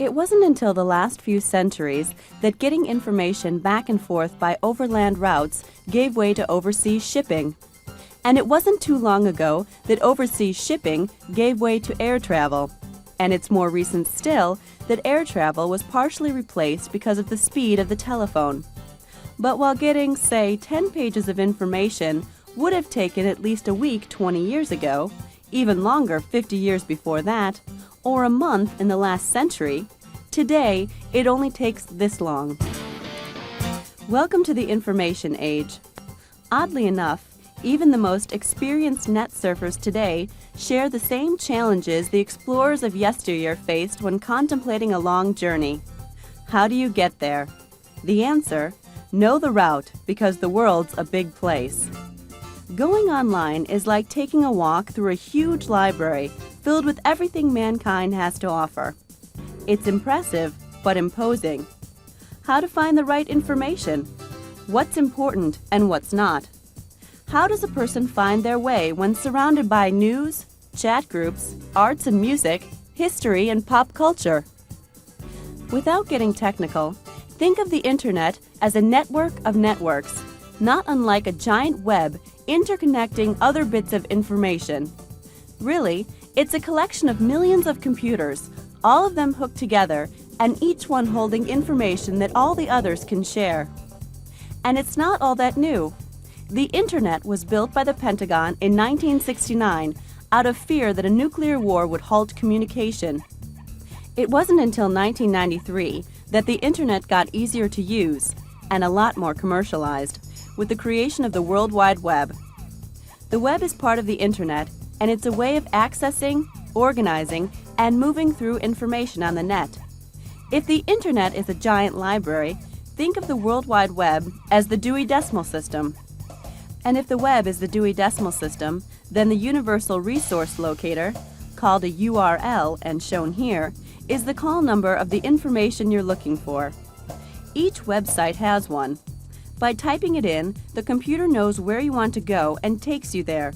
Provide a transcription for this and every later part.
It wasn't until the last few centuries that getting information back and forth by overland routes gave way to overseas shipping. And it wasn't too long ago that overseas shipping gave way to air travel. And it's more recent still that air travel was partially replaced because of the speed of the telephone. But while getting, say, 10 pages of information would have taken at least a week 20 years ago, even longer 50 years before that, or a month in the last century, today it only takes this long. Welcome to the information age. Oddly enough, even the most experienced net surfers today share the same challenges the explorers of yesteryear faced when contemplating a long journey. How do you get there? The answer: know the route, because the world's a big place. Going online is like taking a walk through a huge library filled with everything mankind has to offer. It's impressive, but imposing. How to find the right information? What's important and what's not? How does a person find their way when surrounded by news, chat groups, arts and music, history and pop culture? Without getting technical, think of the Internet as a network of networks, not unlike a giant web interconnecting other bits of information. Really, it's a collection of millions of computers, all of them hooked together, and each one holding information that all the others can share. And it's not all that new. The Internet was built by the Pentagon in 1969 out of fear that a nuclear war would halt communication. It wasn't until 1993 that the Internet got easier to use and a lot more commercialized, with the creation of the World Wide Web. The web is part of the Internet, and it's a way of accessing, organizing, and moving through information on the net. If the Internet is a giant library, think of the World Wide Web as the Dewey Decimal System. And if the web is the Dewey Decimal System, then the Universal Resource Locator, called a URL and shown here, is the call number of the information you're looking for. Each website has one. By typing it in, the computer knows where you want to go and takes you there.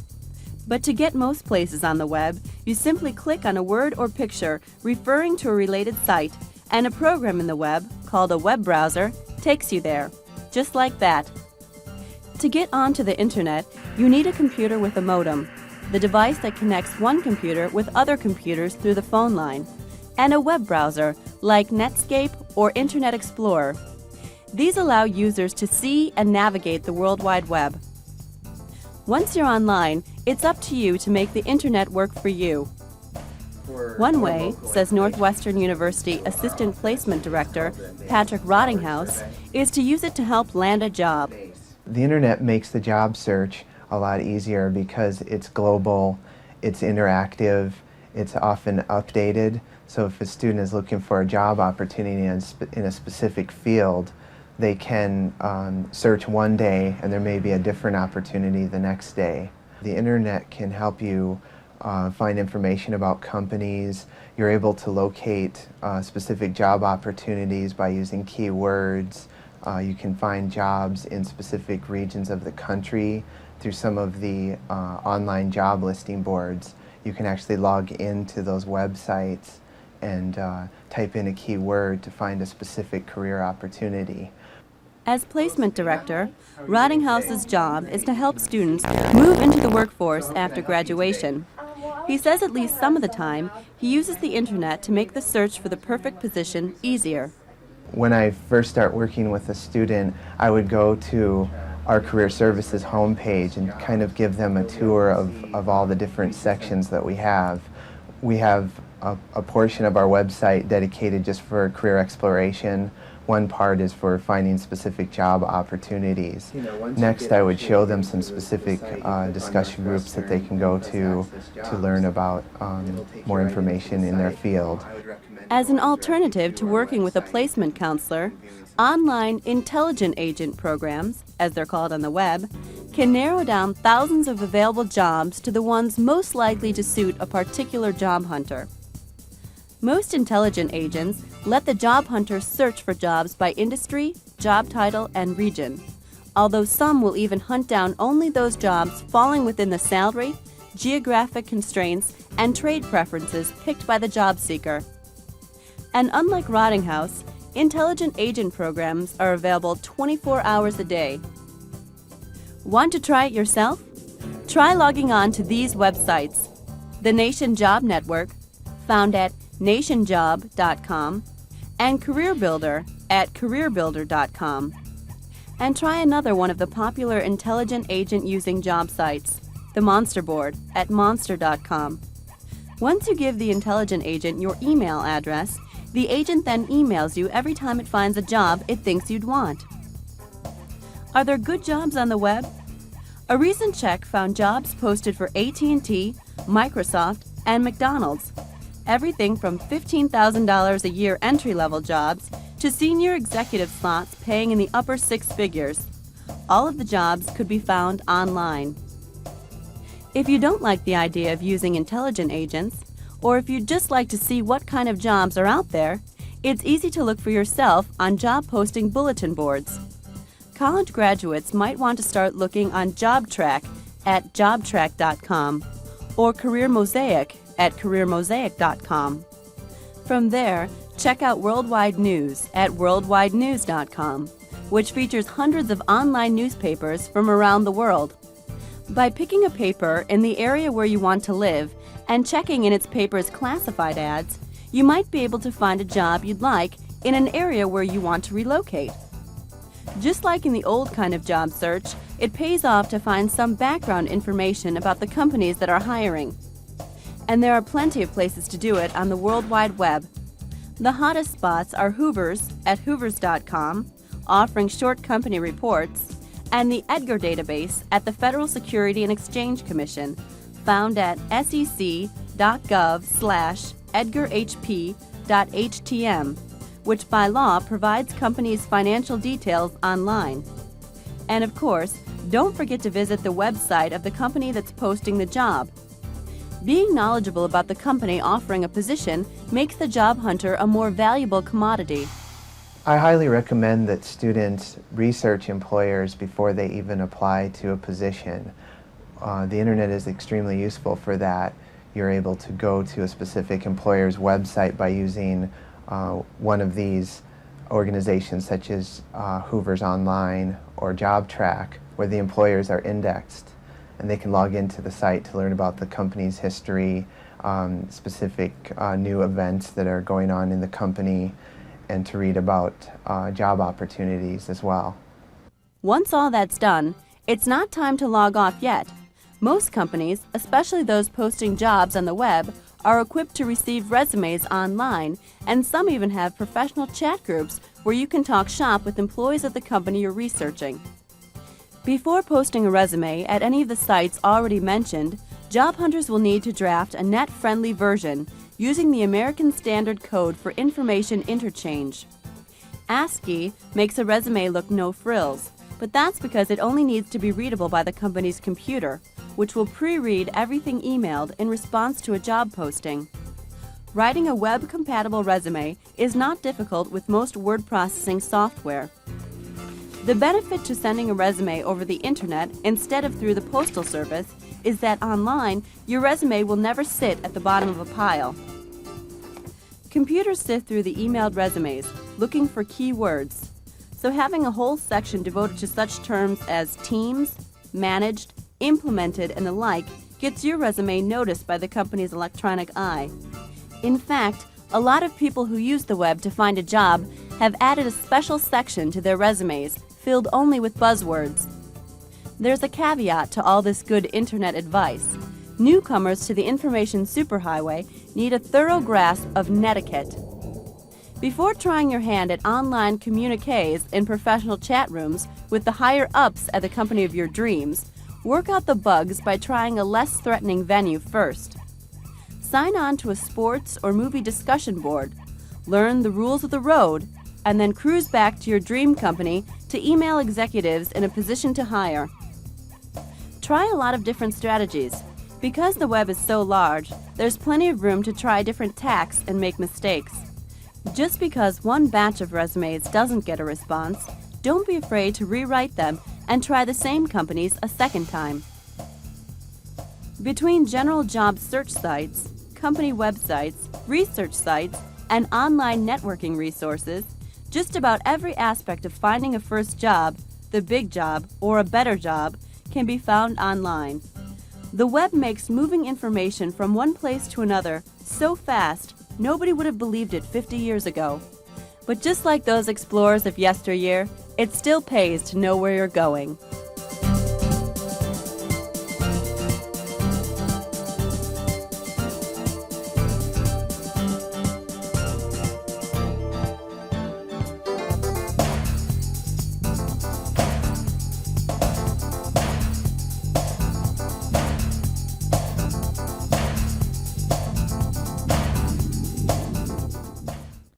But to get most places on the web, you simply click on a word or picture referring to a related site, and a program in the web, called a web browser, takes you there. Just like that. To get onto the Internet, you need a computer with a modem, the device that connects one computer with other computers through the phone line, and a web browser like Netscape or Internet Explorer. These allow users to see and navigate the World Wide Web. Once you're online, it's up to you to make the Internet work for you. One way, says Northwestern University Assistant Placement Director Patrick Rottinghouse, is to use it to help land a job. The Internet makes the job search a lot easier because it's global, it's interactive, it's often updated. So if a student is looking for a job opportunity in a specific field, they can search one day and there may be a different opportunity the next day. The Internet can help you find information about companies. You're able to locate specific job opportunities by using keywords. You can find jobs in specific regions of the country through some of the online job listing boards. You can actually log into those websites and type in a keyword to find a specific career opportunity. As placement director, Rottinghouse's job is to help students move into the workforce after graduation. He says at least some of the time, he uses the Internet to make the search for the perfect position easier. When I first start working with a student, I would go to our Career Services homepage and kind of give them a tour of all the different sections that we have. We have a portion of our website dedicated just for career exploration. One part is for finding specific job opportunities. Next, I would show them some specific discussion groups that they can go to learn about more information in their field. As an alternative to working with a placement counselor, online intelligent agent programs, as they're called on the web, can narrow down thousands of available jobs to the ones most likely to suit a particular job hunter. Most intelligent agents let the job hunter search for jobs by industry, job title, and region, although some will even hunt down only those jobs falling within the salary, geographic constraints, and trade preferences picked by the job seeker. And unlike Rottinghouse, intelligent agent programs are available 24 hours a day. Want to try it yourself? Try logging on to these websites: the Nation Job Network, found at nationjob.com, and Career Builder at careerbuilder.com. And try another one of the popular intelligent agent using job sites, the Monster Board at monster.com. Once you give the intelligent agent your email address, the agent then emails you every time it finds a job it thinks you'd want. Are there good jobs on the web? A recent check found jobs posted for AT&T, Microsoft, and McDonald's. Everything from $15,000 a year entry-level jobs to senior executive slots paying in the upper six figures. All of the jobs could be found online. If you don't like the idea of using intelligent agents, or if you'd just like to see what kind of jobs are out there, it's easy to look for yourself on job posting bulletin boards. College graduates might want to start looking on JobTrack at jobtrack.com or Career Mosaic at careermosaic.com. From there, check out Worldwide News at worldwidenews.com, which features hundreds of online newspapers from around the world. By picking a paper in the area where you want to live and checking in its paper's classified ads, you might be able to find a job you'd like in an area where you want to relocate. Just like in the old kind of job search, it pays off to find some background information about the companies that are hiring. And there are plenty of places to do it on the World Wide Web. The hottest spots are Hoover's at hoovers.com, offering short company reports, and the Edgar database at the Federal Security and Exchange Commission, found at sec.gov/edgarhp.htm, which by law provides companies' financial details online. And of course, don't forget to visit the website of the company that's posting the job. Being knowledgeable about the company offering a position makes the job hunter a more valuable commodity. I highly recommend that students research employers before they even apply to a position. The internet is extremely useful for that. You're able to go to a specific employer's website by using one of these organizations such as Hoover's Online or JobTrack, where the employers are indexed, and they can log into the site to learn about the company's history, specific new events that are going on in the company, and to read about job opportunities as well. Once all that's done, it's not time to log off yet. Most companies, especially those posting jobs on the web, are equipped to receive resumes online, and some even have professional chat groups where you can talk shop with employees of the company you're researching. Before posting a resume at any of the sites already mentioned, job hunters will need to draft a net-friendly version using the American Standard Code for Information Interchange. ASCII makes a resume look no frills, but that's because it only needs to be readable by the company's computer, which will pre-read everything emailed in response to a job posting. Writing a web-compatible resume is not difficult with most word processing software. The benefit to sending a resume over the internet instead of through the postal service is that online, your resume will never sit at the bottom of a pile. Computers sift through the emailed resumes, looking for keywords. So having a whole section devoted to such terms as teams, managed, implemented, and the like gets your resume noticed by the company's electronic eye. In fact, a lot of people who use the web to find a job have added a special section to their resumes filled only with buzzwords. There's a caveat to all this good internet advice. Newcomers to the information superhighway need a thorough grasp of netiquette. Before trying your hand at online communiques in professional chat rooms with the higher-ups at the company of your dreams, work out the bugs by trying a less threatening venue first. Sign on to a sports or movie discussion board, learn the rules of the road, and then cruise back to your dream company to email executives in a position to hire. Try a lot of different strategies. Because the web is so large, there's plenty of room to try different tacks and make mistakes. Just because one batch of resumes doesn't get a response, don't be afraid to rewrite them and try the same companies a second time. Between general job search sites, company websites, research sites, and online networking resources, just about every aspect of finding a first job, the big job, or a better job can be found online. The web makes moving information from one place to another so fast, nobody would have believed it 50 years ago. But just like those explorers of yesteryear, it still pays to know where you're going.